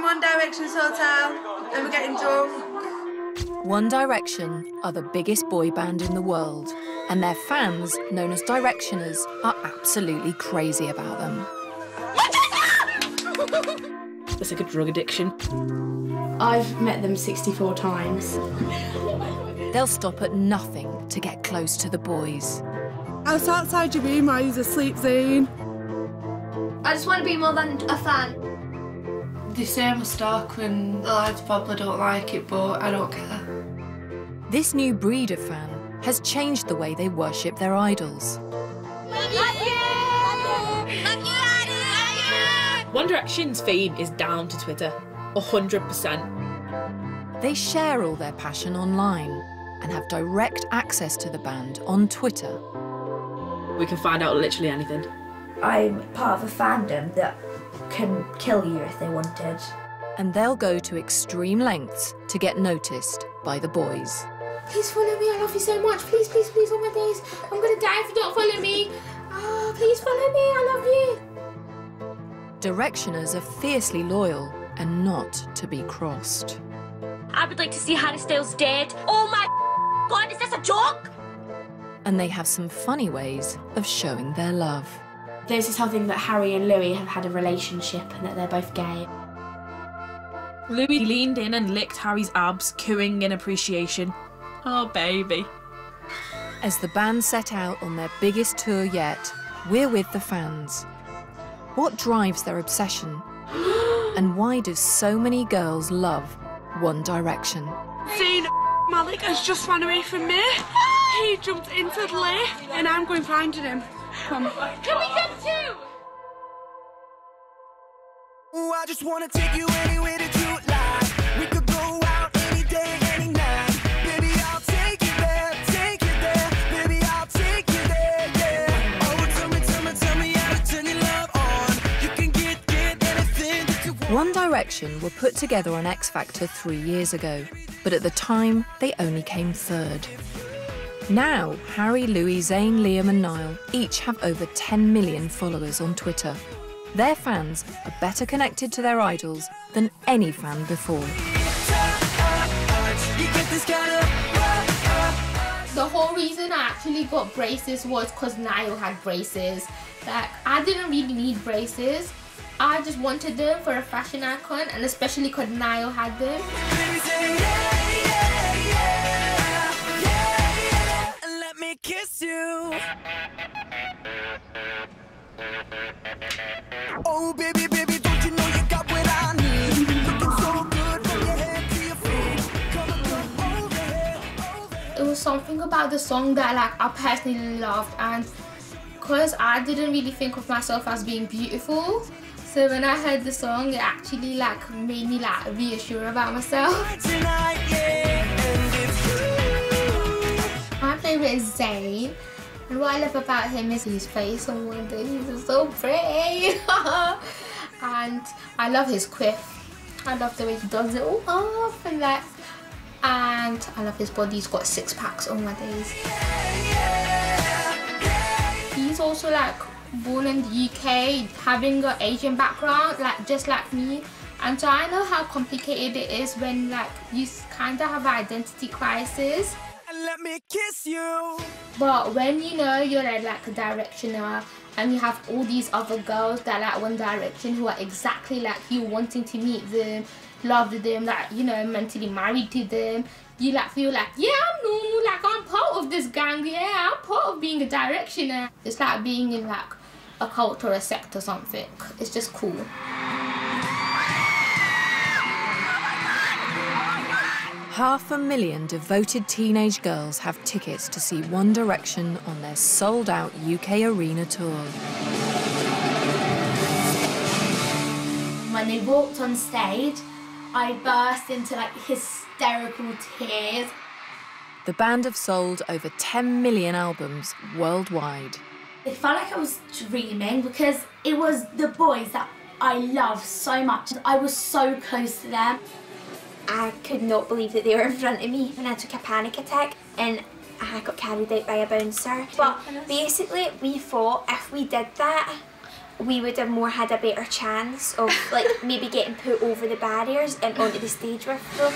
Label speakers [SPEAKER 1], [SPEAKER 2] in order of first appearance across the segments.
[SPEAKER 1] One Direction's hotel and we're getting drunk.
[SPEAKER 2] One Direction are the biggest boy band in the world, and their fans, known as Directioners, are absolutely crazy about them.
[SPEAKER 3] It's like a drug addiction.
[SPEAKER 4] I've met them 64 times.
[SPEAKER 2] They'll stop at nothing to get close to the boys.
[SPEAKER 1] I was outside your room while you was asleep, Zane.
[SPEAKER 5] I just want to be more than a fan.
[SPEAKER 1] They say I'm a stalker and the lads probably don't like it, but I don't care.
[SPEAKER 2] This new breed of fan has changed the way they worship their idols.
[SPEAKER 3] One Direction's fame is down to Twitter, 100%.
[SPEAKER 2] They share all their passion online and have direct access to the band on Twitter.
[SPEAKER 3] We can find out literally anything.
[SPEAKER 6] I'm part of a fandom that can kill you if they wanted.
[SPEAKER 2] And they'll go to extreme lengths to get noticed by the boys.
[SPEAKER 5] Please follow me, I love you so much. Please, please, please, on my days. I'm gonna die if you don't follow me. Oh, please follow me, I love you.
[SPEAKER 2] Directioners are fiercely loyal and not to be crossed.
[SPEAKER 7] I would like to see Harry Styles dead. Oh my God, is this a joke?
[SPEAKER 2] And they have some funny ways of showing their love.
[SPEAKER 4] There's this whole thing that Harry and Louis have had a relationship and that they're both gay.
[SPEAKER 3] Louis leaned in and licked Harry's abs, cooing in appreciation. Oh, baby.
[SPEAKER 2] As the band set out on their biggest tour yet, we're with the fans. What drives their obsession? And why do so many girls love One Direction?
[SPEAKER 1] Zane Malik has just run away from me. He jumped into the lift and I'm going finding him. Come.
[SPEAKER 5] Can we come too?
[SPEAKER 8] Ooh, I just wanna take you anywhere that you like. We could go out any day, any night. Baby, I'll take you there, Baby, I'll take you there, yeah. Oh, tell me how to turn your love on. You can get anything that you want.
[SPEAKER 2] One Direction were put together on X Factor 3 years ago, but at the time, they only came third. Now, Harry, Louis, Zayn, Liam and Niall each have over 10 million followers on Twitter. Their fans are better connected to their idols than any fan before.
[SPEAKER 5] The whole reason I actually got braces was because Niall had braces. Like, I didn't really need braces. I just wanted them for a fashion icon, and especially because Niall had them.
[SPEAKER 8] Let me kiss you. Oh, baby, don't you know you got what I need? Looking so good from your head to your feet. Come over here.
[SPEAKER 5] It was something about the song that I personally loved, and because I didn't really think of myself as being beautiful, so when I heard the song, it actually made me reassure about myself. My favourite is Zayn, and what I love about him is his face on one day. He's so pretty. And I love his quiff. I love the way he does it all off and and I love his body. He's got 6 packs on my days. He's also born in the UK, having an Asian background, just like me. And so I know how complicated it is when you kind of have an identity crisis.
[SPEAKER 8] Let me kiss you.
[SPEAKER 5] But when you're a Directioner and you have all these other girls that like One Direction who are exactly like you, wanting to meet them, love them, mentally married to them, you feel yeah, I'm normal, I'm part of this gang, yeah, I'm part of being a Directioner. It's like being in a cult or a sect or something. It's just cool.
[SPEAKER 2] 500,000 devoted teenage girls have tickets to see One Direction on their sold-out UK arena tour.
[SPEAKER 6] When they walked on stage, I burst into hysterical tears.
[SPEAKER 2] The band have sold over 10 million albums worldwide.
[SPEAKER 6] It felt like I was dreaming because it was the boys that I love so much. I was so close to them.
[SPEAKER 7] I could not believe that they were in front of me, and I took a panic attack and I got carried out by a bouncer. But basically we thought if we did that, we would have more had a better chance of like maybe getting put over the barriers and onto the stage with them.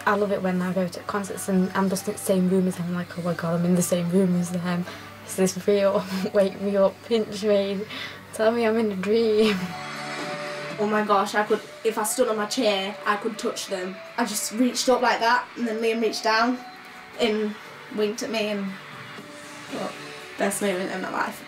[SPEAKER 9] I love it when I go to concerts and I'm just in the same room as them. I'm like, oh my god, I'm in the same room as them. Is this real? Wake me up, pinch me, tell me I'm in a dream.
[SPEAKER 10] Oh my gosh, I could, if I stood on my chair, I could touch them. I just reached up like that, and then Liam reached down and winked at me, and well, best moment in my life.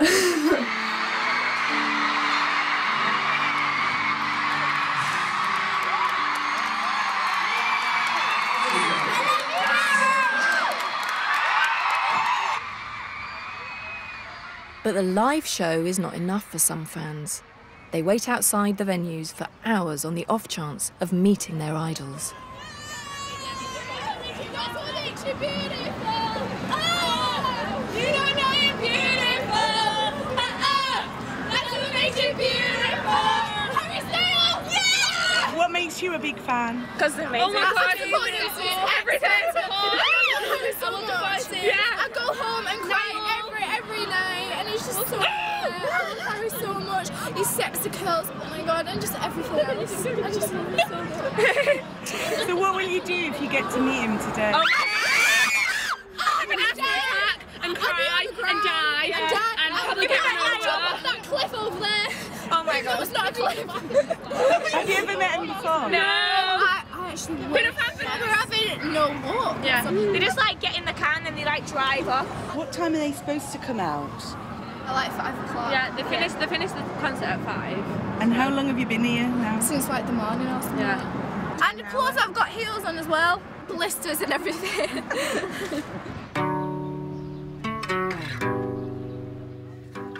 [SPEAKER 2] But the live show is not enough for some fans. They wait outside the venues for hours on the off chance of meeting their idols.
[SPEAKER 1] What makes you a big fan?
[SPEAKER 3] Because they're amazing.
[SPEAKER 11] Oh my god, everything. So much. Yeah. I go home and cry every night, and it's just so I love Harry so much. His sexy curls, oh my god, and just everything else. I just love him so much.
[SPEAKER 1] So what will you do if you get to meet him today?
[SPEAKER 11] I'm gonna have to attack and cry and die and probably get an jump off that cliff over there. Oh my god, it's not a cliff.
[SPEAKER 1] Have you ever met him before?
[SPEAKER 11] No. I actually we're having no luck.
[SPEAKER 3] Yeah. They just like get in the car and then they like drive off.
[SPEAKER 1] What time are they supposed to come out?
[SPEAKER 11] At like 5 o'clock.
[SPEAKER 3] Yeah, they finished the concert at 5.
[SPEAKER 1] And how long have you been here now?
[SPEAKER 11] Since like the morning or something.
[SPEAKER 3] Yeah.
[SPEAKER 11] And plus I've got heels on as well. Blisters and everything.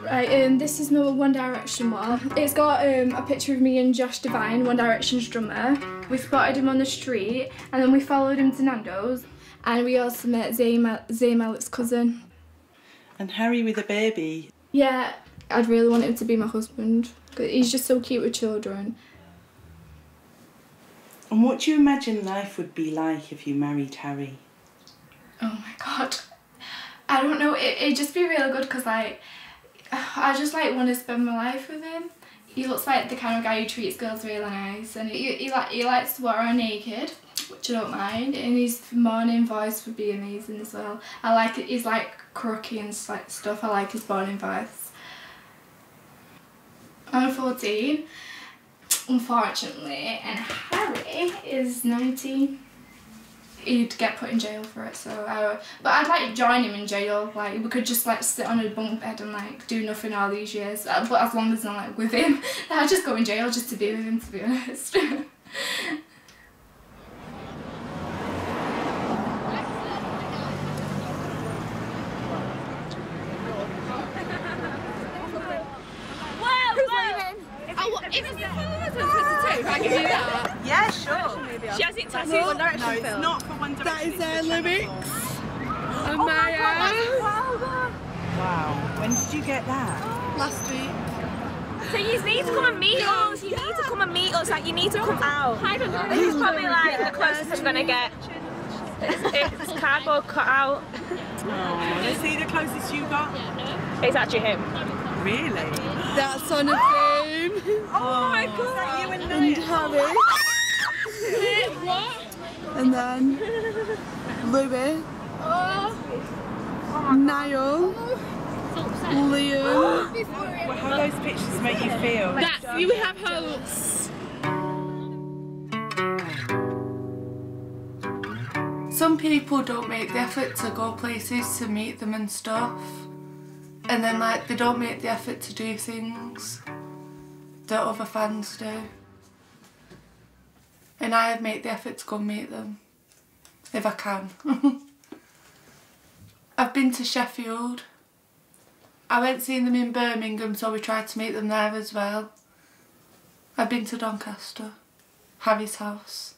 [SPEAKER 11] Right, this is my One Direction wall. It's got a picture of me and Josh Devine, One Direction's drummer. We spotted him on the street and then we followed him to Nando's, and we also met Zayn Malik's cousin.
[SPEAKER 1] And Harry with a baby.
[SPEAKER 11] Yeah, I'd really want him to be my husband, because he's just so cute with children.
[SPEAKER 1] And what do you imagine life would be like if you married Harry?
[SPEAKER 11] Oh my god. I don't know, it'd just be really good because like, I just like want to spend my life with him. He looks like the kind of guy who treats girls really nice, and he likes to walk around naked, which I don't mind, and his morning voice would be amazing as well. I like it, he's like croaky and stuff, I like his morning voice. I'm 14, unfortunately, and Harry is 19. He'd get put in jail for it, so but I'd like to join him in jail. Like we could just like sit on a bunk bed and like do nothing all these years. But as long as I'm like with him, I'd just go in jail just to be with him, to be honest.
[SPEAKER 1] Yeah, sure.
[SPEAKER 3] She has it tattooed One Direction
[SPEAKER 1] No, it's
[SPEAKER 3] film.
[SPEAKER 1] not for One Direction.
[SPEAKER 12] That is their lyrics. And
[SPEAKER 1] Wow. When did you get that?
[SPEAKER 12] last week.
[SPEAKER 3] So you need to come and meet us. You need to come and meet us. Like you need to come out. This is probably like the closest you're gonna get. It's cardboard cut out.
[SPEAKER 1] Oh, is he the closest you got?
[SPEAKER 3] It's actually him.
[SPEAKER 1] Really?
[SPEAKER 12] That's on a theme.
[SPEAKER 1] Oh my god. Is that you and
[SPEAKER 12] Harry.
[SPEAKER 11] What?
[SPEAKER 12] And then Louis. Niall. Liam.
[SPEAKER 1] Well, how those pictures make you feel?
[SPEAKER 11] That you have hopes.
[SPEAKER 12] Some people don't make the effort to go places to meet them and stuff, and then like they don't make the effort to do things that other fans do. And I make the effort to go and meet them if I can. I've been to Sheffield. I went seeing them in Birmingham, so we tried to meet them there as well. I've been to Doncaster, Harry's house,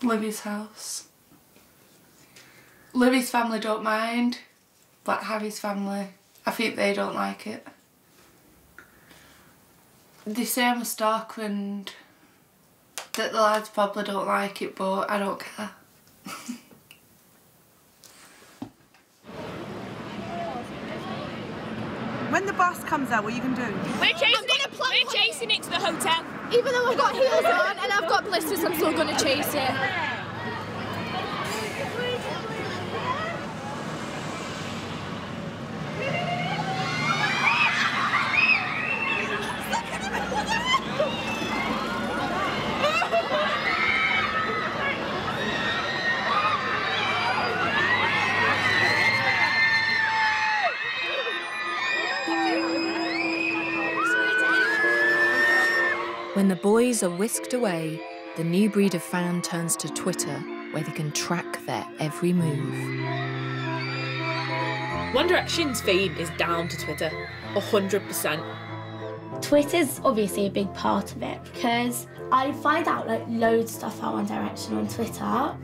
[SPEAKER 12] Louis' house. Louis' family don't mind, but Harry's family, I think they don't like it. They say I'm a stalker and that the lads probably don't like it, but I don't care. When the boss comes out, what are you going to do?
[SPEAKER 3] We're chasing it to the hotel.
[SPEAKER 11] Even though I've got heels on and I've got blisters, I'm still going to chase it.
[SPEAKER 2] When the boys are whisked away, the new breed of fan turns to Twitter, where they can track their every move.
[SPEAKER 3] One Direction's fame is down to Twitter, 100%.
[SPEAKER 6] Twitter's obviously a big part of it because I find out like loads of stuff about One Direction on Twitter.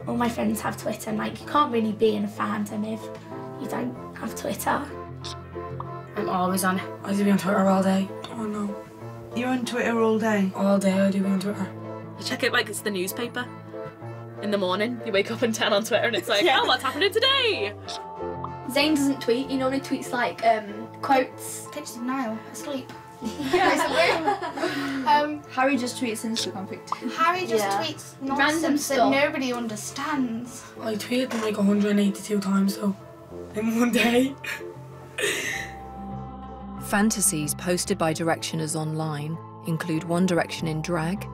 [SPEAKER 6] All my friends have Twitter and like you can't really be in a fandom if you don't have Twitter.
[SPEAKER 9] I'm always on it. I do be on Twitter all day. Oh no.
[SPEAKER 12] You're on Twitter all day?
[SPEAKER 9] All day I do be on Twitter.
[SPEAKER 3] You check it like it's the newspaper. In the morning, you wake up and turn on Twitter and it's like, oh, what's happening today?
[SPEAKER 13] Zayn doesn't tweet, he normally tweets like quotes.
[SPEAKER 5] Pictures of Niall asleep.
[SPEAKER 13] Harry just tweets Instagram pictures.
[SPEAKER 5] Harry just tweets nonsense that nobody understands.
[SPEAKER 9] I tweeted them like 182 times though, in one day.
[SPEAKER 2] Fantasies posted by Directioners online include One Direction in drag,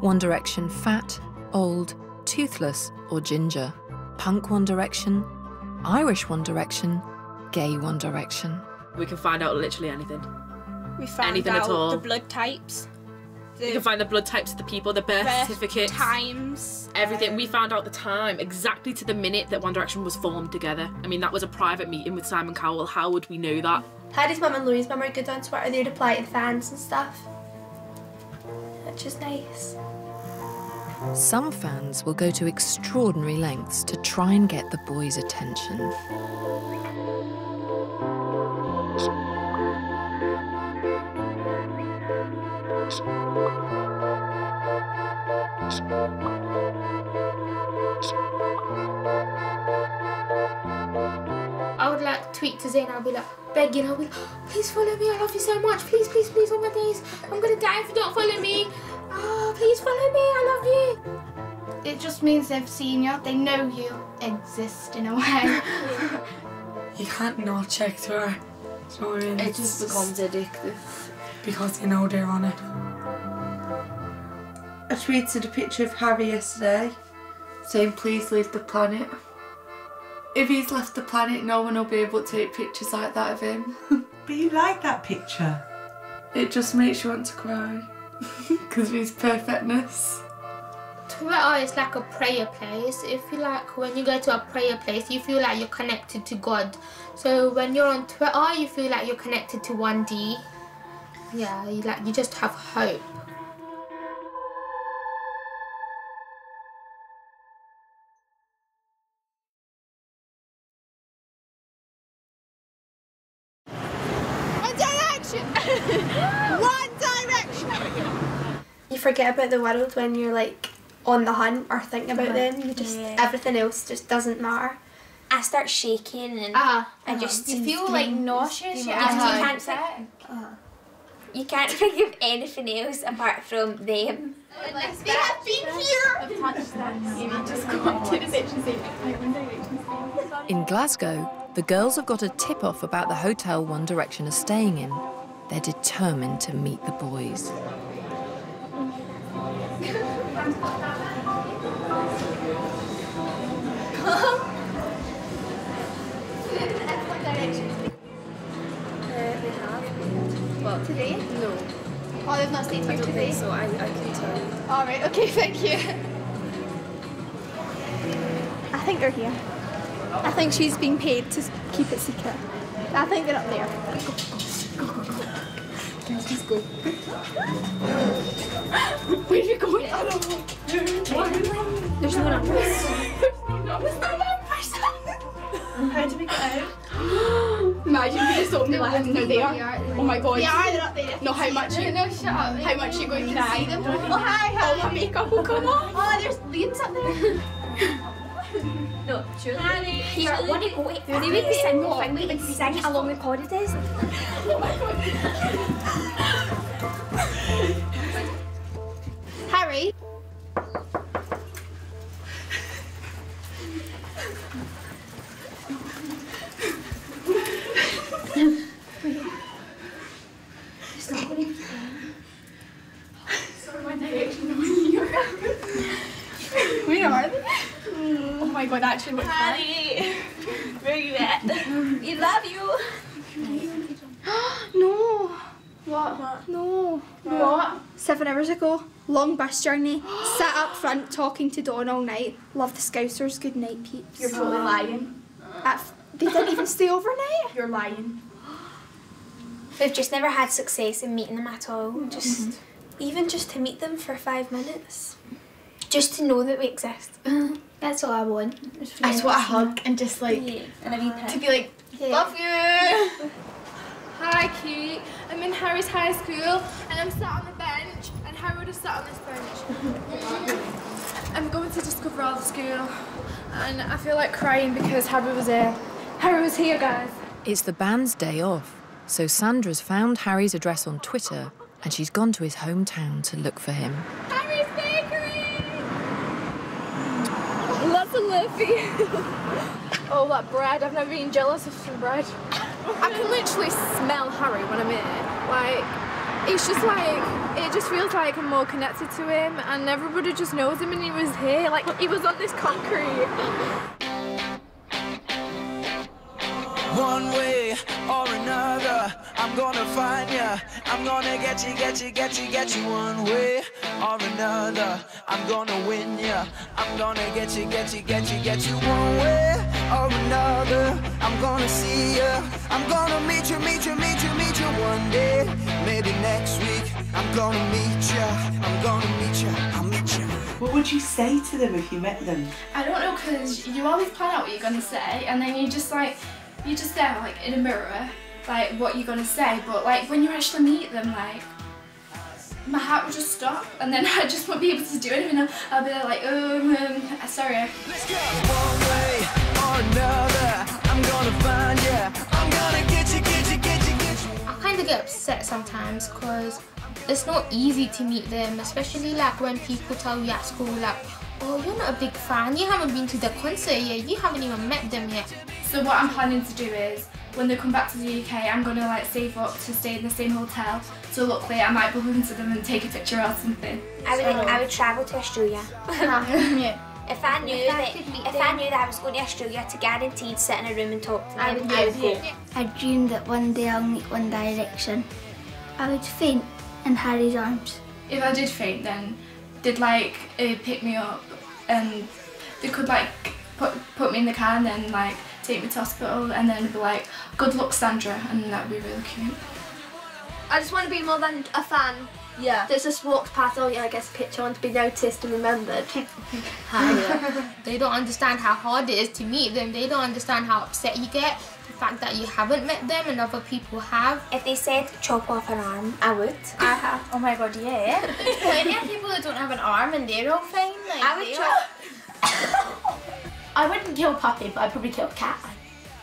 [SPEAKER 2] One Direction fat, old, toothless or ginger, punk One Direction, Irish One Direction, gay One Direction.
[SPEAKER 3] We can find out literally anything.
[SPEAKER 14] We found
[SPEAKER 3] anything
[SPEAKER 14] out
[SPEAKER 3] at all.
[SPEAKER 14] the blood types.
[SPEAKER 3] You can find the blood types of the people, the birth certificates,
[SPEAKER 14] times,
[SPEAKER 3] everything. We found out the time exactly to the minute that One Direction was formed together. I mean, that was a private meeting with Simon Cowell. How would we know that?
[SPEAKER 7] Harry's mum and Louie's mum are good on Twitter. They reply to the fans and stuff, which is nice.
[SPEAKER 2] Some fans will go to extraordinary lengths to try and get the boys' attention.
[SPEAKER 5] I would like tweet to Zayn, I'll be like begging, I'll be like, please follow me, I love you so much, please, please, please, on my knees, I'm gonna die if you don't follow me, oh, please follow me, I love you. It just means they've seen you, they know you exist in a way.
[SPEAKER 9] You can't not check Twitter. You know what I mean?
[SPEAKER 10] It just becomes addictive.
[SPEAKER 9] Because you know they're on it.
[SPEAKER 12] I tweeted a picture of Harry yesterday saying please leave the planet. If he's left the planet, no one will be able to take pictures like that of him.
[SPEAKER 15] But you like that picture?
[SPEAKER 12] It just makes you want to cry because of his perfectness.
[SPEAKER 5] Twitter is like a prayer place. If you like, when you go to a prayer place, you feel like you're connected to God. So when you're on Twitter, you feel like you're connected to 1D. Yeah, you just have hope.
[SPEAKER 7] One Direction! You forget about the world when you're like on the hunt or thinking about them. You just everything else just doesn't matter.
[SPEAKER 6] I start shaking and I just
[SPEAKER 5] you feel like nauseous.
[SPEAKER 6] You can't think of anything else apart from them.
[SPEAKER 5] They have been here.
[SPEAKER 11] You just go up to the bitch and say, One Direction.
[SPEAKER 2] In Glasgow, the girls have got a tip-off about the hotel One Direction are staying in. They're determined to meet the boys.
[SPEAKER 11] What? Today?
[SPEAKER 13] No.
[SPEAKER 11] Oh, they've not stayed here today?
[SPEAKER 13] So I can tell you.
[SPEAKER 11] Alright, okay, thank you. I think they're here. I think she's being paid to keep it secret. I think they're up there.
[SPEAKER 13] Let's just go.
[SPEAKER 11] Where are you going? I don't know.
[SPEAKER 13] There's no numbers.
[SPEAKER 11] There's no numbers.
[SPEAKER 13] How do we get out?
[SPEAKER 11] Imagine we just opened the left and they're there. Oh my god.
[SPEAKER 5] They're up there.
[SPEAKER 11] No, how much you
[SPEAKER 5] No, shut up.
[SPEAKER 11] How much you going to see them?
[SPEAKER 5] Oh, hi, hi.
[SPEAKER 11] All my makeup will come off.
[SPEAKER 5] Oh, there's Liam's up there.
[SPEAKER 3] No, truly.
[SPEAKER 13] Here, what do you go to? Really, we sing the thing, we sing how long the chord it is. Oh my god. Harry?
[SPEAKER 11] It's not going to be sorry, my direction on your
[SPEAKER 13] Where are they? Oh my god, actually, what's that?
[SPEAKER 3] Where are you at? We love you.
[SPEAKER 13] No. What? No. What? 7 hours ago, long bus journey, sat up front talking to Dawn all night. Love the Scousers, good night, peeps.
[SPEAKER 3] You're totally lying.
[SPEAKER 13] They didn't even stay overnight?
[SPEAKER 3] You're lying.
[SPEAKER 7] We've just never had success in meeting them at all. Even just to meet them for 5 minutes. Just to know that we exist.
[SPEAKER 13] That's all I want.
[SPEAKER 10] I just want a hug and just like,
[SPEAKER 3] And I mean,
[SPEAKER 10] to be like, love you.
[SPEAKER 11] Hi, Kate. I'm in Harry's high school and I'm sat on the bench and Harry would have sat on this bench. I'm going to discover all the school and I feel like crying because Harry was here. Harry was here, guys.
[SPEAKER 2] It's the band's day off, so Sandra's found Harry's address on Twitter and she's gone to his hometown to look for him.
[SPEAKER 11] Harry's Bakery! Lots of Liffy. Oh, that bread. I've never been jealous of some bread. I can literally smell Harry when I'm here. Like, it's just like, it just feels like I'm more connected to him and everybody just knows him and he was here. Like, he was on this concrete.
[SPEAKER 8] One way or another, I'm gonna find ya. I'm gonna get you one way or another. I'm gonna win ya. I'm gonna get you one way or another. I'm gonna see ya. I'm gonna meet you one day. Maybe next week. I'm gonna meet ya. I'll meet ya.
[SPEAKER 15] What would you say to them if you met them?
[SPEAKER 11] I don't know, because you always plan out what you're going to say and then you're just there like in a mirror, like what you're going to say, but like when you actually meet them, like my heart will just stop and then I just won't be able to do anything. I'll be there like, sorry.
[SPEAKER 8] Let's go. One way or another, I'm gonna find ya. I'm gonna get you.
[SPEAKER 5] I kind of get upset sometimes because it's not easy to meet them, especially like when people tell you at school like, oh, you're not a big fan, you haven't been to the concert yet, you haven't even met them yet.
[SPEAKER 11] So what I'm planning to do is, when they come back to the UK, I'm going to like save up to stay in the same hotel. So luckily I might bump into them and take a picture or something.
[SPEAKER 7] I would travel to Australia.
[SPEAKER 11] Yeah.
[SPEAKER 7] If I knew that I was going to Australia to guaranteed sit in a room and talk to them, I would go.
[SPEAKER 13] I dreamed that one day I'll meet One Direction. I would faint in Harry's arms.
[SPEAKER 11] If I did faint, then they'd like pick me up and they could like put me in the car and then like take me to hospital and then be like, good luck Sandra, and that would be really cute.
[SPEAKER 13] I just want to be more than a fan.
[SPEAKER 3] Yeah.
[SPEAKER 13] There's just walked past, oh yeah, I guess a picture, I want to be noticed and remembered.
[SPEAKER 5] They don't understand how hard it is to meet them. They don't understand how upset you get. The fact that you haven't met them and other people have.
[SPEAKER 7] If they said chop off an arm, I would.
[SPEAKER 13] I have.
[SPEAKER 3] Oh my god, yeah.
[SPEAKER 5] Plenty of people that don't have an arm and they're all fine. Like,
[SPEAKER 7] I would chop.
[SPEAKER 13] I wouldn't kill a puppy, but I'd probably kill a cat.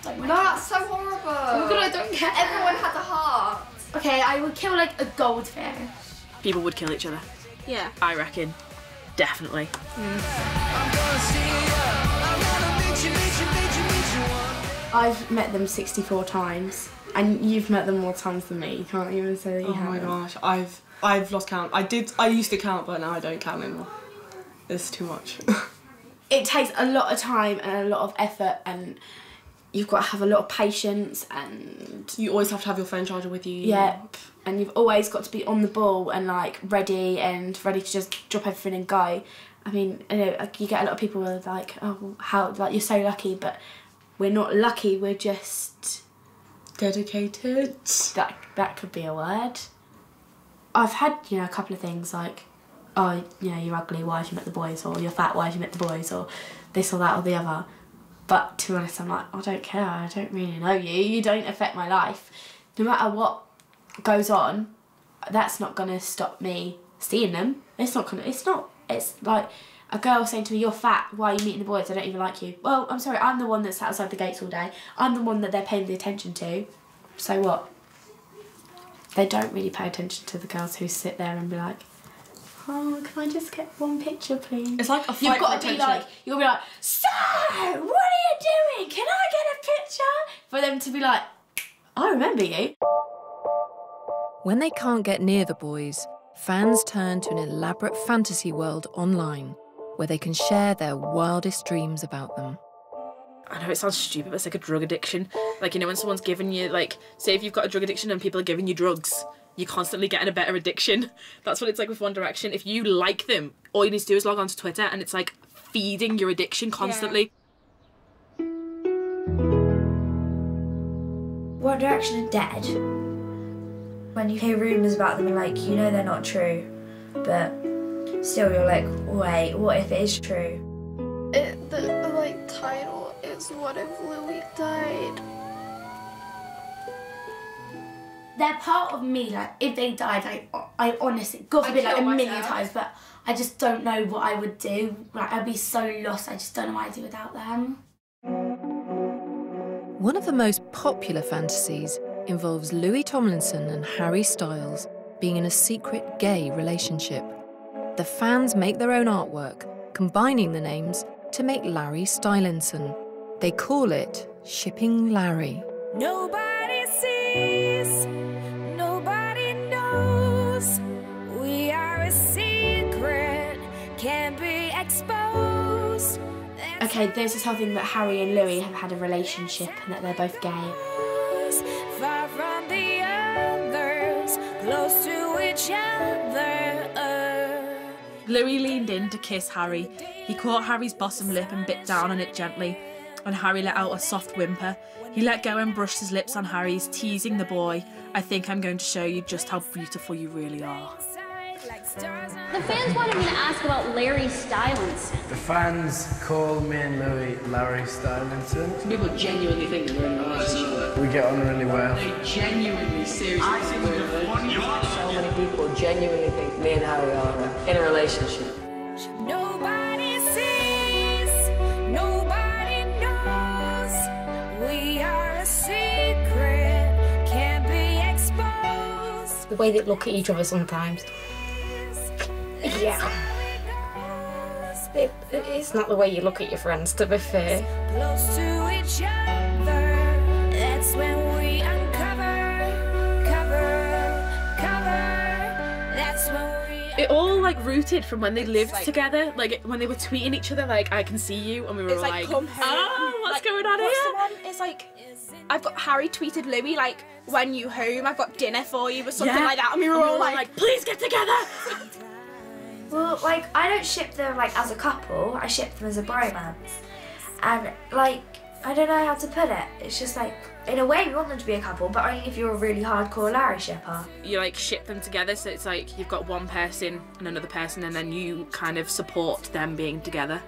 [SPEAKER 13] Like
[SPEAKER 10] That's so horrible.
[SPEAKER 13] Oh god, I don't care.
[SPEAKER 10] Everyone has a heart.
[SPEAKER 13] Okay, I would kill like a goldfish.
[SPEAKER 16] People would kill each other.
[SPEAKER 3] Yeah.
[SPEAKER 16] I reckon. Definitely.
[SPEAKER 9] I've met them 64 times, and you've met them more times than me. You can't even say that you haven't.
[SPEAKER 17] Oh my gosh, I've lost count. I used to count, but now I don't count anymore. It's too much.
[SPEAKER 9] It takes a lot of time and a lot of effort, and you've got to have a lot of patience, and
[SPEAKER 17] you always have to have your phone charger with you.
[SPEAKER 9] Yep. And you've always got to be on the ball and like ready to just drop everything and go. I mean, you know, you get a lot of people who are like, oh, how, like, you're so lucky, but we're not lucky, we're just
[SPEAKER 17] dedicated.
[SPEAKER 9] That could be a word. I've had, you know, a couple of things like, oh, you know, you're ugly, why have you met the boys? Or you're fat, why have you met the boys? Or this or that or the other. But to be honest, I'm like, I don't care, I don't really know you. You don't affect my life. No matter what goes on, that's not going to stop me seeing them. It's like, a girl saying to me, "You're fat, why are you meeting the boys? I don't even like you." Well, I'm sorry, I'm the one that's sat outside the gates all day. I'm the one that they're paying the attention to. So what? They don't really pay attention to the girls who sit there and be like, "Oh, can I just get one picture, please?"
[SPEAKER 17] It's like a fight
[SPEAKER 9] You've got
[SPEAKER 17] for
[SPEAKER 9] to be
[SPEAKER 17] attention.
[SPEAKER 9] like, you'll be like, "So, what are you doing? Can I get a picture?" For them to be like, "I remember you."
[SPEAKER 2] When they can't get near the boys, fans turn to an elaborate fantasy world online where they can share their wildest dreams about them.
[SPEAKER 16] I know it sounds stupid, but it's like a drug addiction. Like, you know, when someone's giving you, like, say if you've got a drug addiction and people are giving you drugs, you're constantly getting a better addiction. That's what it's like with One Direction. If you like them, all you need to do is log on to Twitter and it's like feeding your addiction constantly.
[SPEAKER 6] Yeah. One Direction are dead. When you hear rumours about them and like, you know they're not true, but still you're like, wait, what if it is true?
[SPEAKER 13] The like title is "What If Louis Died?"
[SPEAKER 6] They're part of me. Like, if they died, I honestly, God forbid, like a million times, but I just don't know what I would do. Like, I'd be so lost. I just don't know what I'd do without them.
[SPEAKER 2] One of the most popular fantasies involves Louis Tomlinson and Harry Styles being in a secret gay relationship. The fans make their own artwork, combining the names to make Larry Stylinson. They call it Shipping Larry.
[SPEAKER 8] Nobody sees, nobody knows. We are a secret, can't be exposed.
[SPEAKER 9] Okay, there's this whole thing that Harry and Louis have had a relationship and that they're both gay.
[SPEAKER 8] Far from the others, close to each other.
[SPEAKER 16] Louis leaned in to kiss Harry. He caught Harry's bottom lip and bit down on it gently, and Harry let out a soft whimper. He let go and brushed his lips on Harry's, teasing the boy. "I think I'm going to show you just how beautiful you really are."
[SPEAKER 18] The fans wanted me to ask about Larry Stylinson.
[SPEAKER 19] The fans call me and Louis Larry Stylinson.
[SPEAKER 20] People genuinely think we're in a relationship.
[SPEAKER 19] We get on really well.
[SPEAKER 20] They genuinely, seriously think we're in a relationship.
[SPEAKER 21] So many people genuinely think me and Harry are in a relationship.
[SPEAKER 8] Nobody sees, nobody knows. We are a secret, can't be exposed.
[SPEAKER 22] The way they look at each other sometimes. Yeah. It's not the way you look at your friends, to be fair.
[SPEAKER 8] Close to each other, that's when we uncover, that's when we...
[SPEAKER 16] It all like rooted from when they lived together, like when they were tweeting each other like, "I can see you," and we were
[SPEAKER 3] It's like, "Come home."
[SPEAKER 16] "Oh, what's going on
[SPEAKER 3] what's
[SPEAKER 16] here?"
[SPEAKER 3] the one? It's like, I've got Harry tweeted Louis like, "When you home, I've got dinner for you," or something like that, and we were all like,
[SPEAKER 16] "Please get together."
[SPEAKER 6] Well, like, I don't ship them, like, as a couple. I ship them as a bromance. And, like, I don't know how to put it. It's just, like, in a way, we want them to be a couple, but only if you're a really hardcore Larry shipper.
[SPEAKER 16] You, like, ship them together, so it's like you've got one person and another person, and then you kind of support them being together.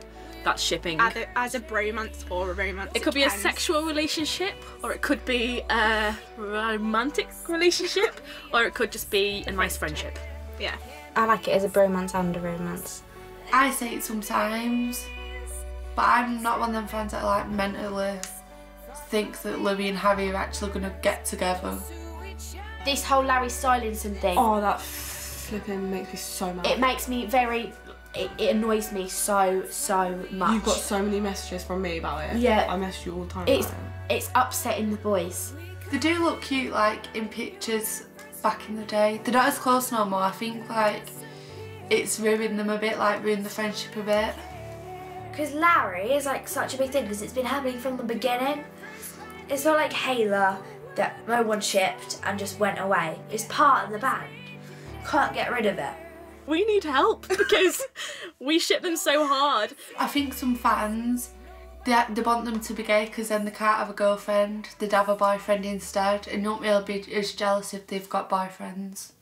[SPEAKER 16] That's shipping.
[SPEAKER 3] either as a bromance or a romance.
[SPEAKER 16] It could be a
[SPEAKER 3] depends.
[SPEAKER 16] sexual relationship, or it could be a romantic relationship, or it could just be a nice friendship.
[SPEAKER 3] Yeah.
[SPEAKER 22] I like it as a bromance and a romance.
[SPEAKER 12] I say it sometimes, but I'm not one of them fans that like mentally think that Louis and Harry are actually going to get together.
[SPEAKER 9] This whole Larry Stylinson thing.
[SPEAKER 17] Oh, that flipping makes me so mad.
[SPEAKER 9] It makes me very... It annoys me so much.
[SPEAKER 17] You've got so many messages from me about it.
[SPEAKER 9] Yeah.
[SPEAKER 17] I message you all the time
[SPEAKER 9] It's
[SPEAKER 17] about
[SPEAKER 9] it's upsetting the boys.
[SPEAKER 12] They do look cute like in pictures back in the day. They're not as close no more. I think like it's ruined them a bit, like ruined the friendship a bit.
[SPEAKER 6] Because Larry is like such a big thing because it's been happening from the beginning. It's not like Hayla that no one shipped and just went away. It's part of the band. Can't get rid of it.
[SPEAKER 16] We need help because we ship them so hard.
[SPEAKER 12] I think some fans, they want them to be gay because then they can't have a girlfriend. They'd have a boyfriend instead, and don't really be as jealous if they've got boyfriends.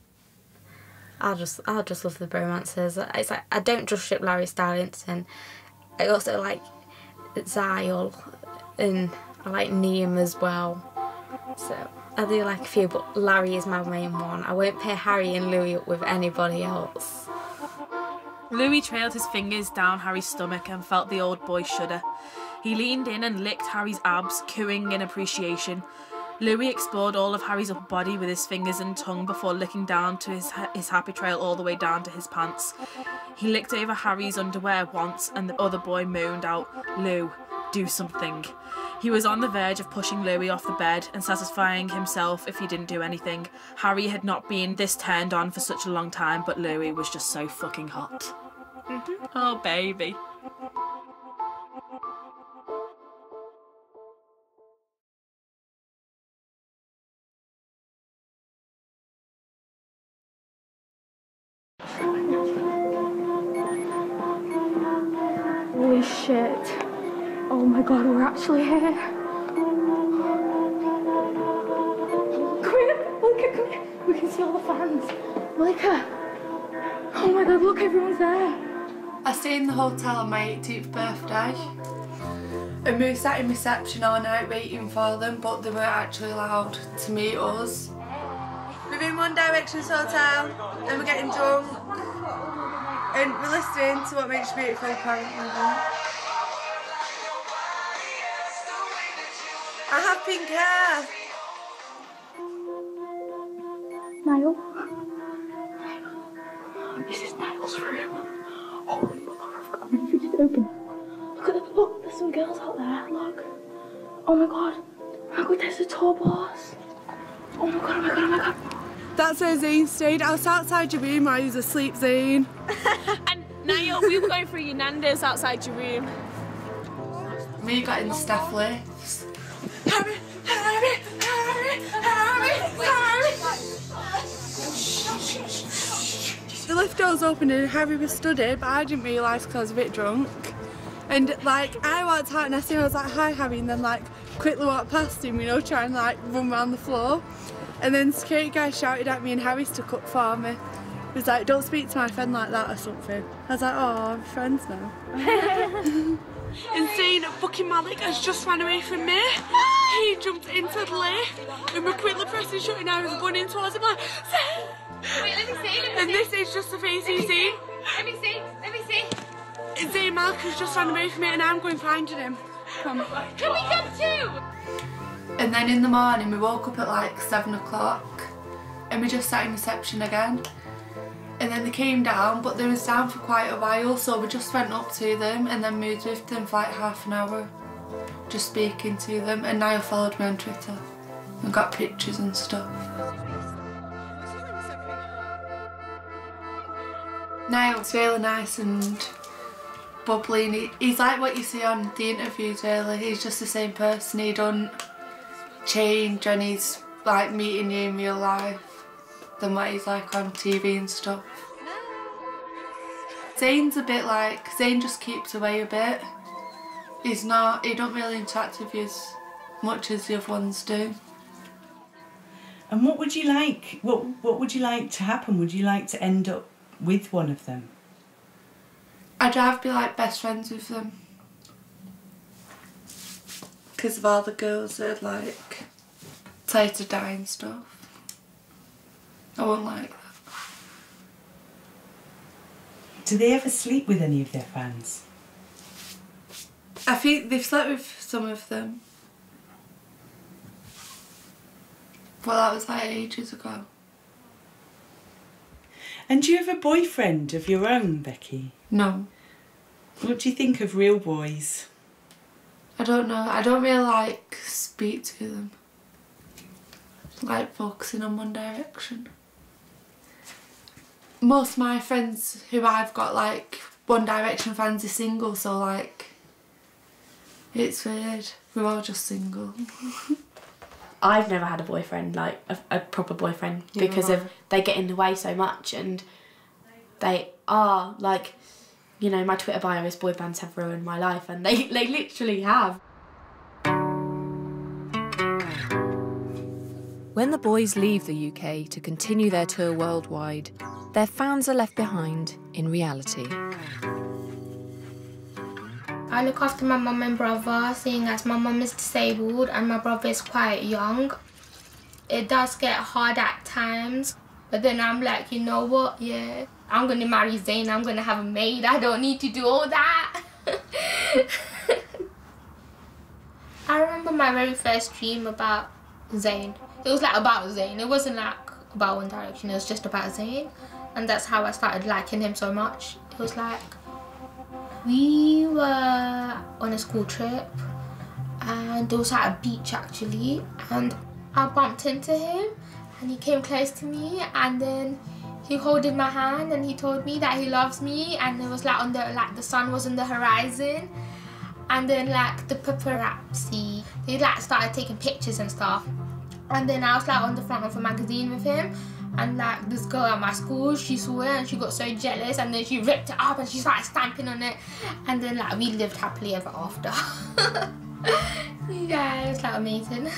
[SPEAKER 22] I just love the bromances. It's like I don't just ship Larry Stylinson. I also like Zyle, and I like Liam as well. So I do like a few, but Larry is my main one. I won't pair Harry and Louis up with anybody else.
[SPEAKER 16] Louis trailed his fingers down Harry's stomach and felt the old boy shudder. He leaned in and licked Harry's abs, cooing in appreciation. Louis explored all of Harry's upper body with his fingers and tongue before licking down to his happy trail all the way down to his pants. He licked over Harry's underwear once and the other boy moaned out, "Lou, do something." He was on the verge of pushing Louis off the bed and satisfying himself if he didn't do anything. Harry had not been this turned on for such a long time, but Louis was just so fucking hot. Oh, baby.
[SPEAKER 13] Holy shit. Oh my god, we're actually here. Come here, Malika, come here. We can see all the fans. Malika. Oh my god, look, everyone's there.
[SPEAKER 12] I stayed in the hotel on my 18th birthday. And we sat in reception all night waiting for them, but they weren't actually allowed to meet us. We're in One Direction's hotel and we're getting drunk. And we're listening to What Makes You Beautiful, apparently. I have pink hair.
[SPEAKER 13] Niall? This is Niall's room. Holy mother, I mean, if you just open it. Look, there's some girls out there, look. Oh my god. Oh my god, there's a tour bus. Oh my god, oh my god, oh my god.
[SPEAKER 12] That's where Zane stayed. I was outside your room while he was asleep, Zane.
[SPEAKER 3] And Niall, we were going through your Nando's outside your room.
[SPEAKER 12] We got in the staff lifts. Harry! The lift doors opened and Harry was stood here, but I didn't realise because I was a bit drunk. And like, I walked out and I seen him, I was like, "Hi Harry," and then like quickly walked past him, you know, trying to like run around the floor. And then the security guy shouted at me and Harry stuck up for me. He was like, "Don't speak to my friend like that," or something. I was like, "Oh, we're friends now." Insane fucking Malik has just ran away from me. He jumped into the lift and we're quickly pressing shut and I was running towards him like,
[SPEAKER 3] Wait, let me see.
[SPEAKER 12] and this is just the face he's seen.
[SPEAKER 3] Let me see.
[SPEAKER 12] Insane Malik has just run away from me and I'm going finding him. Come.
[SPEAKER 3] Can we come too?
[SPEAKER 12] And then in the morning we woke up at like 7 o'clock and we just sat in reception again. And then they came down, but they was down for quite a while, so we just went up to them and then moved with them for like half an hour, just speaking to them. And Niall followed me on Twitter and got pictures and stuff. Niall's really nice and bubbly, and he's like what you see on the interviews really. He's just the same person, he don't change, and he's like meeting you in real life than what he's like on TV and stuff. Zane's a bit like, Zane just keeps away a bit. He don't really interact with you as much as the other ones do.
[SPEAKER 15] And what would you like? What would you like to happen? Would you like to end up with one of them?
[SPEAKER 12] I'd rather be like best friends with them. Because of all the girls that like try to die and stuff. I won't like that.
[SPEAKER 15] Do they ever sleep with any of their fans?
[SPEAKER 12] I think they've slept with some of them. Well, that was like ages ago.
[SPEAKER 15] And do you have a boyfriend of your own, Becky?
[SPEAKER 12] No.
[SPEAKER 15] What do you think of real boys?
[SPEAKER 12] I don't know. I don't really like speak to them. Like focusing on One Direction. Most of my friends who I've got like One Direction fans are single, so like it's weird. We're all just single.
[SPEAKER 9] I've never had a boyfriend, like a proper boyfriend, because of they get in the way so much, and they are like, you know, my Twitter bio is boy bands have ruined my life, and they literally have.
[SPEAKER 2] When the boys leave the UK to continue their tour worldwide, their fans are left behind in reality.
[SPEAKER 5] I look after my mum and brother, seeing as my mum is disabled and my brother is quite young. It does get hard at times But then I'm like, you know what? Yeah, I'm gonna marry Zayn. I'm gonna have a maid. I don't need to do all that. I remember my very first dream about Zayn. It was like about Zayn. It wasn't like about One Direction. It was just about Zayn, and that's how I started liking him so much. It was like we were on a school trip, and it was at a beach actually, and I bumped into him, and he came close to me, and then he holded my hand, and he told me that he loves me, and it was like on the sun was on the horizon. And then like the paparazzi, they like started taking pictures and stuff. And then I was like on the front of a magazine with him, and like this girl at my school, she saw it and she got so jealous, and then she ripped it up and she started stamping on it, and then like we lived happily ever after. Yeah, it was like amazing.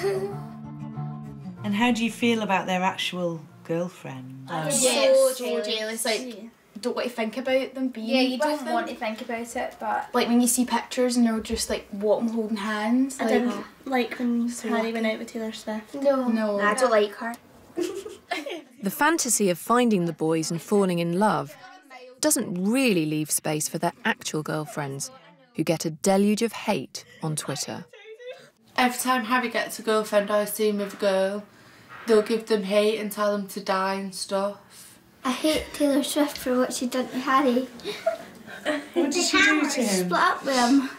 [SPEAKER 15] And how do you feel about their actual girlfriend?
[SPEAKER 1] I'm so jealous. Like, don't want to think about them being
[SPEAKER 4] you
[SPEAKER 1] with
[SPEAKER 4] don't
[SPEAKER 1] them.
[SPEAKER 4] want to think about it, but
[SPEAKER 1] Like when you see pictures and they're just like walking holding hands.
[SPEAKER 23] I didn't like when Harry went out with Taylor Swift.
[SPEAKER 1] No.
[SPEAKER 23] I don't like her.
[SPEAKER 2] The fantasy of finding the boys and falling in love doesn't really leave space for their actual girlfriends, who get a deluge of hate on Twitter.
[SPEAKER 12] Every time Harry gets a girlfriend I see him with a girl, they'll give them hate and tell them to die and stuff.
[SPEAKER 13] I hate Taylor Swift for what she done to Harry.
[SPEAKER 15] What did she do to him?
[SPEAKER 13] Split up with him.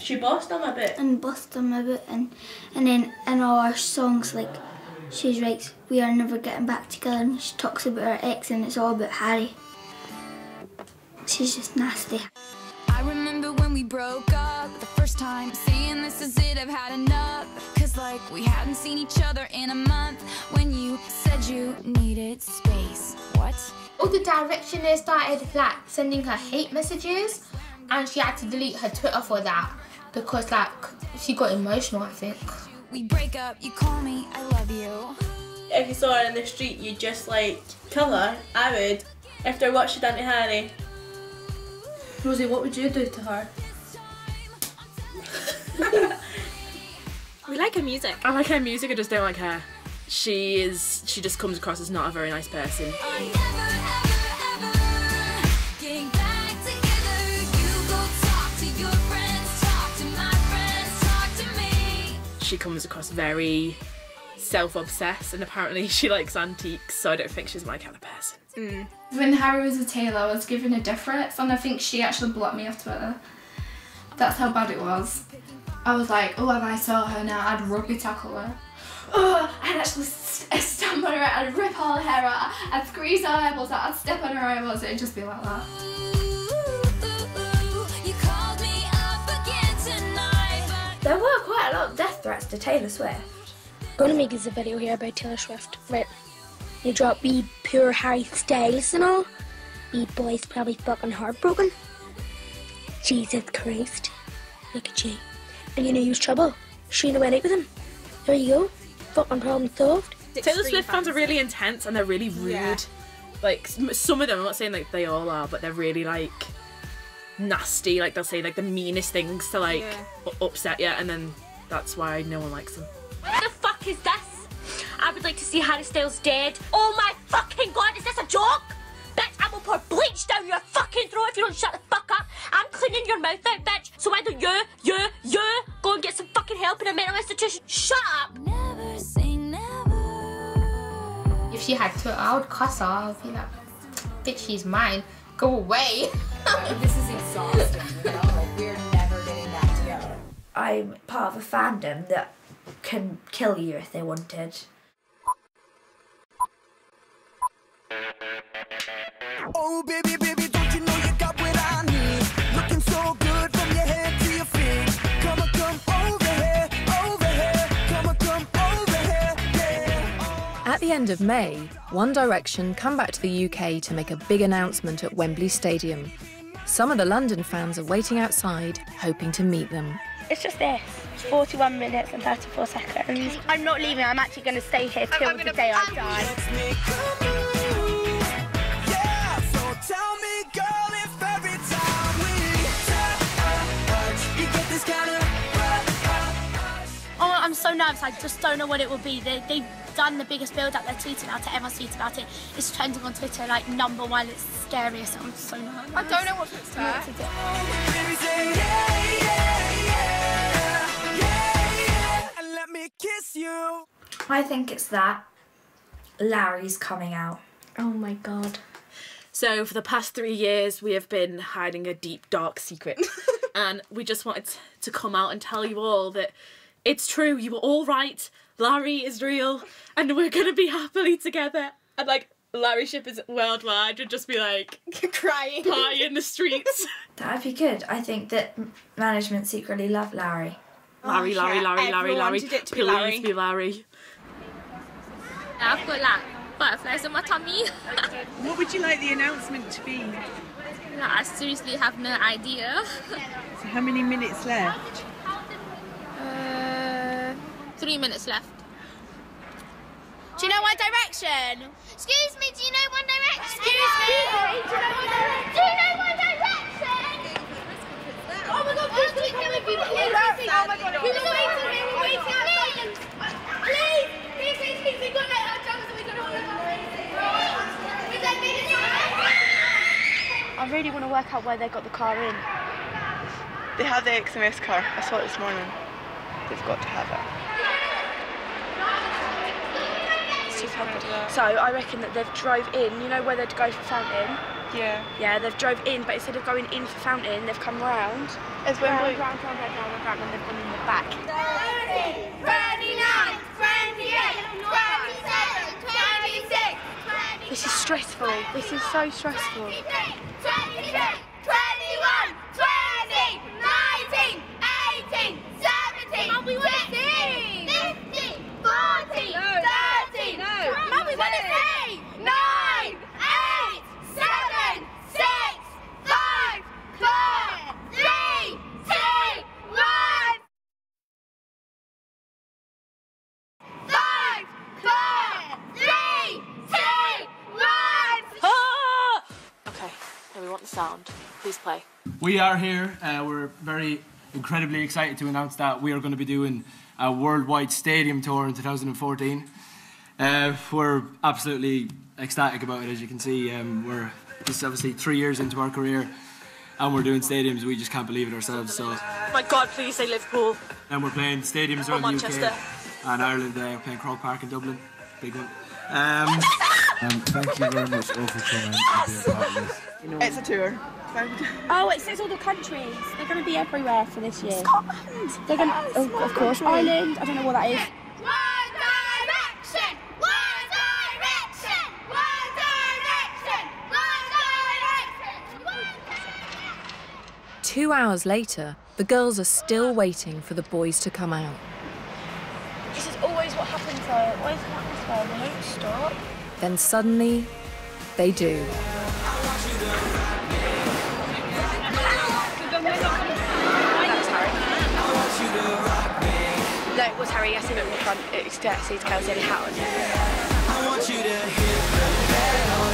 [SPEAKER 23] She bossed him a bit.
[SPEAKER 13] And bossed him a bit, and then in all our songs, like, she writes, "We are never getting back together," and she talks about her ex, and it's all about Harry. She's just nasty.
[SPEAKER 24] I remember when we broke up the first time, saying this is it, I've had enough. Cause like we hadn't seen each other in a month, when you said you needed space. What?
[SPEAKER 5] All the Direction, they started like sending her hate messages, and she had to delete her Twitter for that because like she got emotional, I think.
[SPEAKER 24] We break up, you call me, I love you.
[SPEAKER 23] If you saw her in the street, you'd just like kill her. I would. After what she done to Harry. Rosie, what would you do to her?
[SPEAKER 16] We like her music. I like her music, I just don't like her. She just comes across as not a very nice person.
[SPEAKER 24] Getting back together, you go talk to your friends, talk to my friends, talk to me.
[SPEAKER 16] She comes across very self-obsessed, and apparently she likes antiques, so I don't think she's my kind of person.
[SPEAKER 11] When Harry was with Taylor, I was given a difference, and I think she actually blocked me off Twitter. That's how bad it was. I was like, oh, if I saw her now, I'd rugby tackle her. Oh, I'd actually stamp on her, I'd rip all her hair out, I'd squeeze her eyeballs out, I'd step on her eyeballs, it'd just be like that.
[SPEAKER 6] There were quite a lot of death threats to Taylor Swift.
[SPEAKER 13] Gonna make us a video here about Taylor Swift. Right. You drop be pure Harry Styles and all. Be boys probably fucking heartbroken. Jesus Christ. Look at you. And you know you's trouble. Sheena went out with him. There you go. Fucking problem solved.
[SPEAKER 16] Taylor Swift fans are really intense and they're really rude.
[SPEAKER 13] Yeah.
[SPEAKER 16] Like some of them, I'm not saying like they all are, but they're really like nasty. Like they'll say like the meanest things to like upset you, and then that's why no one likes them.
[SPEAKER 25] What the fuck is this? I would like to see Harry Styles dead. Oh my fucking god, is this a joke? Bitch, I will pour bleach down your fucking throat if you don't shut the fuck up. I'm cleaning your mouth out, bitch. So why don't you go and get some fucking help in a mental institution? Shut up.
[SPEAKER 24] Never say never.
[SPEAKER 5] If she had Twitter, I would cuss her. I'd be like, bitch, she's mine. Go away.
[SPEAKER 26] This is exhausting, you know? Like, we're never getting back together.
[SPEAKER 6] I'm part of a fandom that can kill you if they wanted.
[SPEAKER 8] Oh baby, baby, don't you know you got what I need? Looking so good from your head to your feet. Come on, come over here, come on, come over here, yeah.
[SPEAKER 2] At the end of May, One Direction come back to the UK to make a big announcement at Wembley Stadium. Some of the London fans are waiting outside, hoping to meet them.
[SPEAKER 13] It's just this. It's 41 minutes and 34 seconds. I'm not leaving. I'm actually going to stay here till the day I die.
[SPEAKER 8] Tell me, girl, if every time we touch, you get this kind of rush.
[SPEAKER 10] Oh, I'm
[SPEAKER 6] so nervous. I just don't know what it will be. They've done the biggest build-up. They're tweeting about it. Everyone's tweeting about it. It's trending on Twitter like #1. It's scariest. I'm so nervous.
[SPEAKER 3] I don't know what to expect.
[SPEAKER 8] Let me kiss you.
[SPEAKER 4] I think it's that Larry's coming out.
[SPEAKER 22] Oh my god.
[SPEAKER 16] So for the past 3 years, we have been hiding a deep, dark secret. And we just wanted to come out and tell you all that it's true, you were all right, Larry is real, and we're going to be happily together. And like, Larry shippers worldwide would just be like,
[SPEAKER 3] crying.
[SPEAKER 16] Pie in the streets.
[SPEAKER 4] That'd be good. I think that management secretly love Larry.
[SPEAKER 16] Larry, Larry, Larry, Larry, Larry, please be Larry.
[SPEAKER 25] I've got like butterflies on my tummy.
[SPEAKER 15] What would you like the announcement to be?
[SPEAKER 25] I seriously have no idea.
[SPEAKER 15] So how many minutes left?
[SPEAKER 25] 3 minutes left.
[SPEAKER 3] Do you know One Direction?
[SPEAKER 25] Excuse me, do you know One Direction?
[SPEAKER 3] Excuse me.
[SPEAKER 25] Do you know One Direction?
[SPEAKER 3] Oh my god, please, please, please, please, please. Oh my god,
[SPEAKER 25] we were waiting,
[SPEAKER 3] please. Please, we got like our jobs and we got all of our
[SPEAKER 11] I really want to work out where they got the car in.
[SPEAKER 7] They have the XMS car. I saw it this morning. They've got to have it.
[SPEAKER 11] So I reckon that they've drove in, you know where they'd go for Fountain?
[SPEAKER 7] Yeah.
[SPEAKER 11] Yeah, they've drove in, but instead of going in for Fountain, they've come round.
[SPEAKER 7] It's Wembley.
[SPEAKER 11] Round, and they've gone in the back.
[SPEAKER 3] 30, 39, 28, 27, 26, 27.
[SPEAKER 11] This is stressful. This is so stressful.
[SPEAKER 3] 23, 22, 21, 20, 19, 18, 17, 16, 15, 14, 13, Mum, we want to say 9, 8, 7, 6, 5, 4, 3, 2, 1. 5, 4, 3, 2, 1.
[SPEAKER 16] Okay, now we want the sound. Please play.
[SPEAKER 14] We are here. We're very incredibly excited to announce that we are going to be doing a worldwide stadium tour in 2014. We're absolutely ecstatic about it, as you can see. We're just obviously 3 years into our career and we're doing stadiums. We just can't believe it ourselves. So,
[SPEAKER 16] Oh my God, please say Liverpool.
[SPEAKER 14] and we're playing stadiums around the
[SPEAKER 16] Manchester.
[SPEAKER 14] UK and Ireland. We're playing Croke Park in Dublin, big one.
[SPEAKER 18] Thank you very much all for coming and being part of this.
[SPEAKER 7] It's a tour.
[SPEAKER 11] Oh, it says all the countries. They're going to be everywhere for this year.
[SPEAKER 3] Scotland.
[SPEAKER 11] They're going to, of course, Ireland. I don't know what that is.
[SPEAKER 3] One Direction! One Direction! One Direction! One Direction!
[SPEAKER 2] 2 hours later, the girls are still waiting for the boys to come out.
[SPEAKER 11] This is always what happens though. It always happens though. They don't stop.
[SPEAKER 2] Then suddenly, they do.
[SPEAKER 11] No, it was Harry. I seen it in the front. It's Stacey, Kelsey, and Howard.
[SPEAKER 8] I want you to hit the pedal,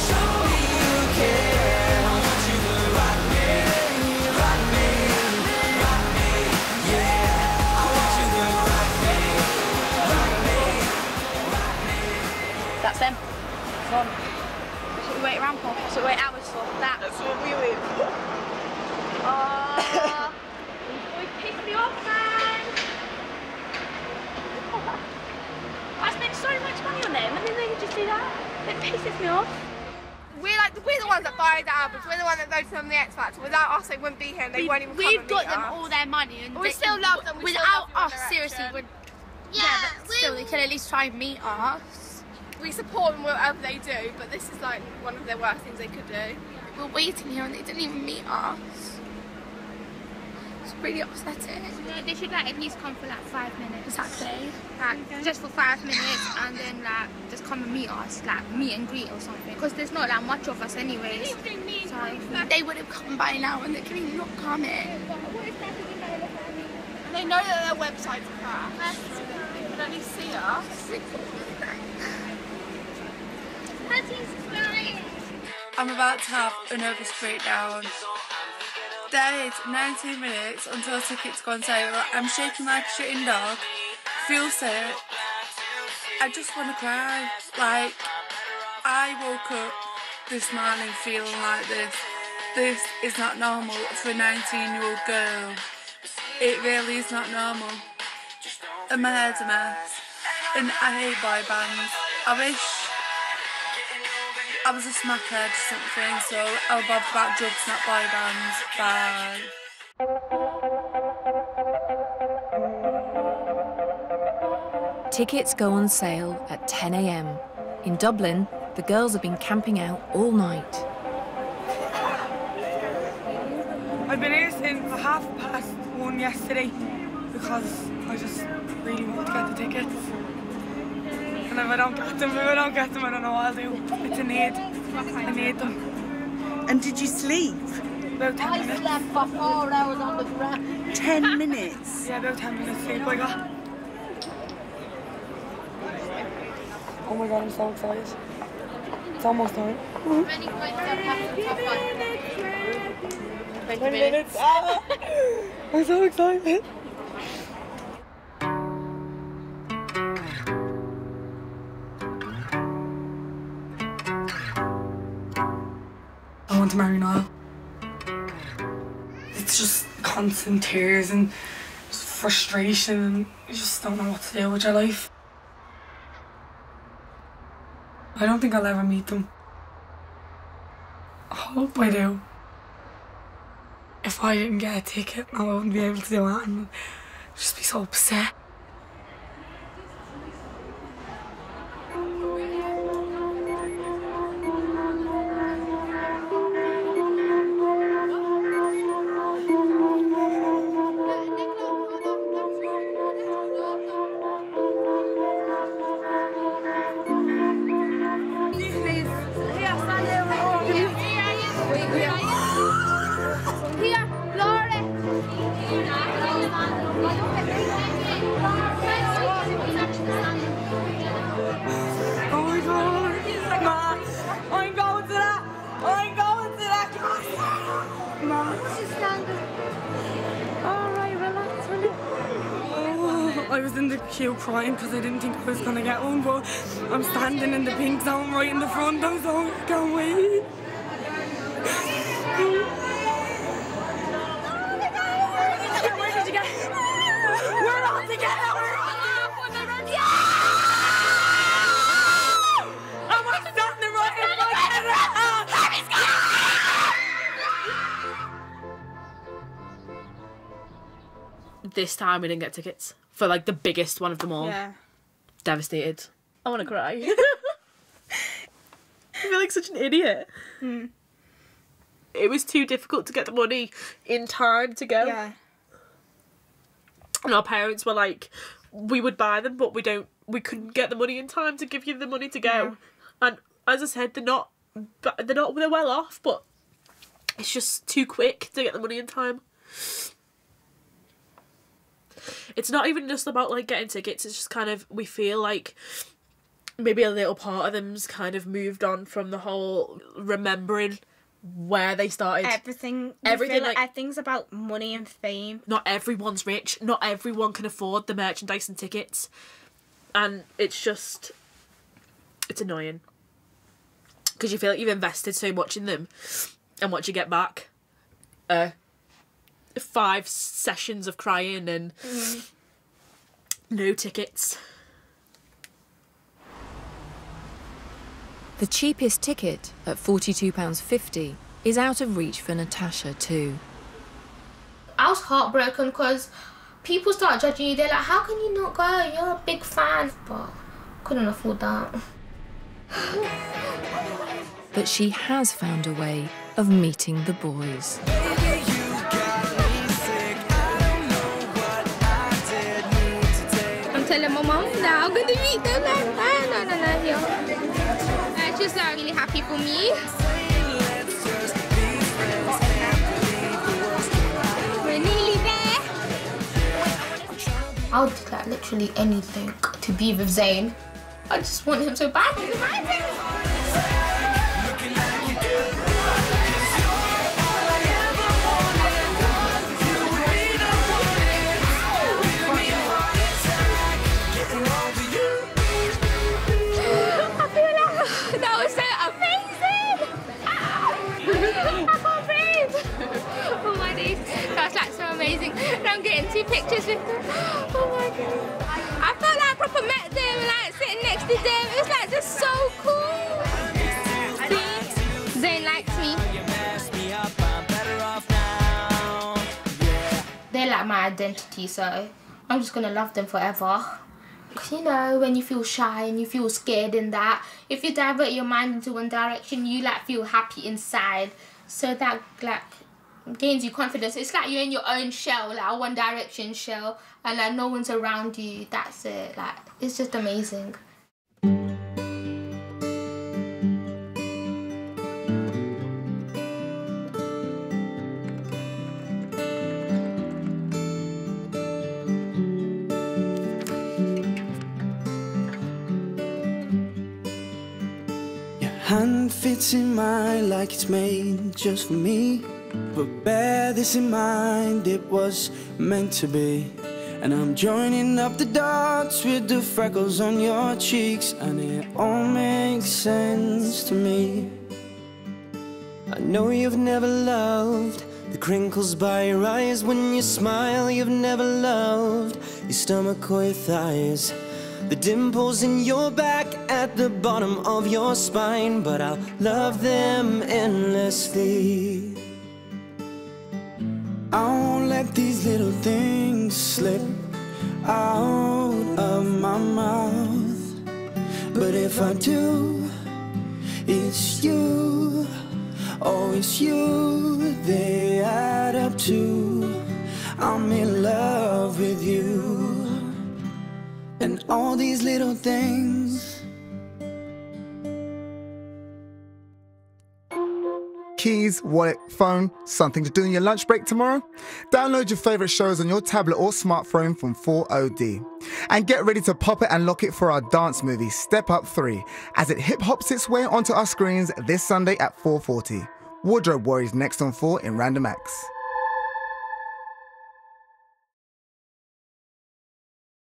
[SPEAKER 8] show me you care. I want you to rock me, yeah. I want you to rock me.
[SPEAKER 11] That's them. It's on. That's what we wait around for. That's what we wait hours for. That's what we wait for.
[SPEAKER 3] Boys piss me off, man!
[SPEAKER 11] I spent so much money on them, and then they just do that. It pisses me off.
[SPEAKER 3] We're the ones that buy the albums. We're the ones that voted on the X Factor. Without us, they wouldn't be here. And they won't even come
[SPEAKER 5] We've
[SPEAKER 3] and
[SPEAKER 5] got
[SPEAKER 3] meet
[SPEAKER 5] them
[SPEAKER 3] us.
[SPEAKER 5] all their money, and
[SPEAKER 3] We still love them. We still
[SPEAKER 5] Without
[SPEAKER 3] love One
[SPEAKER 5] us, seriously,
[SPEAKER 3] Direction.
[SPEAKER 5] but still, they can at least try and meet us.
[SPEAKER 3] We support them whatever they do, but this is like one of the worst things they could do.
[SPEAKER 5] We're waiting here, and they didn't even meet us. It's really upsetting.
[SPEAKER 6] They should like at least come for like 5 minutes.
[SPEAKER 5] Exactly.
[SPEAKER 6] Like just for 5 minutes, and then like just come and meet us, like meet and greet or something. Because there's not that much of us anyways. So
[SPEAKER 5] They would have come by now, and they're clearly not coming.
[SPEAKER 3] And they know that their website's crashed, so they can only see us.
[SPEAKER 12] I'm about to have a nervous breakdown. stayed 19 minutes until tickets go on sale. I'm shaking like a shitting dog, feel sick. I just want to cry. Like, I woke up this morning feeling like this. This is not normal for a 19-year-old girl. It really is not normal. And my hair's a mess. And I hate boy bands. I wish I was a smackhead or something, so I'll bob about drugs, not boy bands. Bye.
[SPEAKER 2] Tickets go on sale at 10 a.m. In Dublin, the girls have been camping out all night.
[SPEAKER 1] I've been here since 1:30 yesterday because I just really want to get the tickets. And if I don't get them, I don't know what I'll do. It's a need. I need them.
[SPEAKER 15] And did you sleep?
[SPEAKER 1] About 10 minutes.
[SPEAKER 9] I slept for 4 hours on the ground.
[SPEAKER 15] 10 minutes?
[SPEAKER 1] Yeah, about 10 minutes sleep I got. Oh my god, I'm so excited. It's almost time. 20 minutes. Ah! I'm so excited. I want to marry Niall. It's just constant tears and just frustration, and you just don't know what to do with your life. I don't think I'll ever meet them. I hope I do. If I didn't get a ticket, I wouldn't be able to do it, and I'd just be so upset. I was in the queue crying because I didn't think I was going to get one, but I'm standing in the pink zone right in the front. I'm so, I can't wait. Where did you get? We're all together! We're all together! Yeah! And we're standing right in front of
[SPEAKER 16] This time we didn't get tickets for like the biggest one of them all.
[SPEAKER 12] Yeah.
[SPEAKER 16] Devastated. I want to cry. I feel like such an idiot. It was too difficult to get the money in time to go.
[SPEAKER 12] Yeah.
[SPEAKER 16] And our parents were like, we would buy them, but we couldn't get the money in time to give you the money to go. Yeah. And as I said, they're well off, but it's just too quick to get the money in time. It's not even just about like getting tickets, it's just kind of, we feel like maybe a little part of them's kind of moved on from the whole remembering where they started.
[SPEAKER 3] Everything
[SPEAKER 16] like
[SPEAKER 3] everything's about money and fame.
[SPEAKER 16] Not everyone's rich, not everyone can afford the merchandise and tickets, and it's just, it's annoying because you feel like you've invested so much in them, and what you get back, 5 sessions of crying and no tickets.
[SPEAKER 2] The cheapest ticket at £42.50 is out of reach for Natasha too.
[SPEAKER 5] I was heartbroken because people start judging you. They're like, how can you not go? You're a big fan. But couldn't afford that.
[SPEAKER 2] But she has found a way of meeting the boys.
[SPEAKER 5] I'm telling my mum that I'm going to meet them. No, here. It's just really happy for me. We're nearly there. I would do like literally anything to be with Zayn. I just want him so bad. see pictures with them. Oh my god. I felt like I proper met them, like sitting next to them. It was like just so cool. See, Zayn likes me. They're like my identity, so I'm just gonna love them forever. You know, when you feel shy and you feel scared in that, if you divert your mind into one direction, you like feel happy inside. So that like gains you confidence. It's like you're in your own shell, like a One Direction shell, and like no one's around you. That's it. Like it's just amazing.
[SPEAKER 8] Hand fits in mine like it's made just for me. But bear this in mind, it was meant to be. And I'm joining up the dots with the freckles on your cheeks, and it all makes sense to me. I know you've never loved the crinkles by your eyes when you smile. You've never loved your stomach or your thighs, the dimples in your back at the bottom of your spine. But I'll love them endlessly. I won't let these little things slip out of my mouth. But if I do, it's you, oh it's you they add up to. I'm in love with you. And all these little things.
[SPEAKER 17] Keys, wallet, phone, something to do in your lunch break tomorrow? Download your favourite shows on your tablet or smartphone from 4OD. And get ready to pop it and lock it for our dance movie, Step Up 3, as it hip-hops its way onto our screens this Sunday at 4:40. Wardrobe Warriors next on 4 in Random Acts.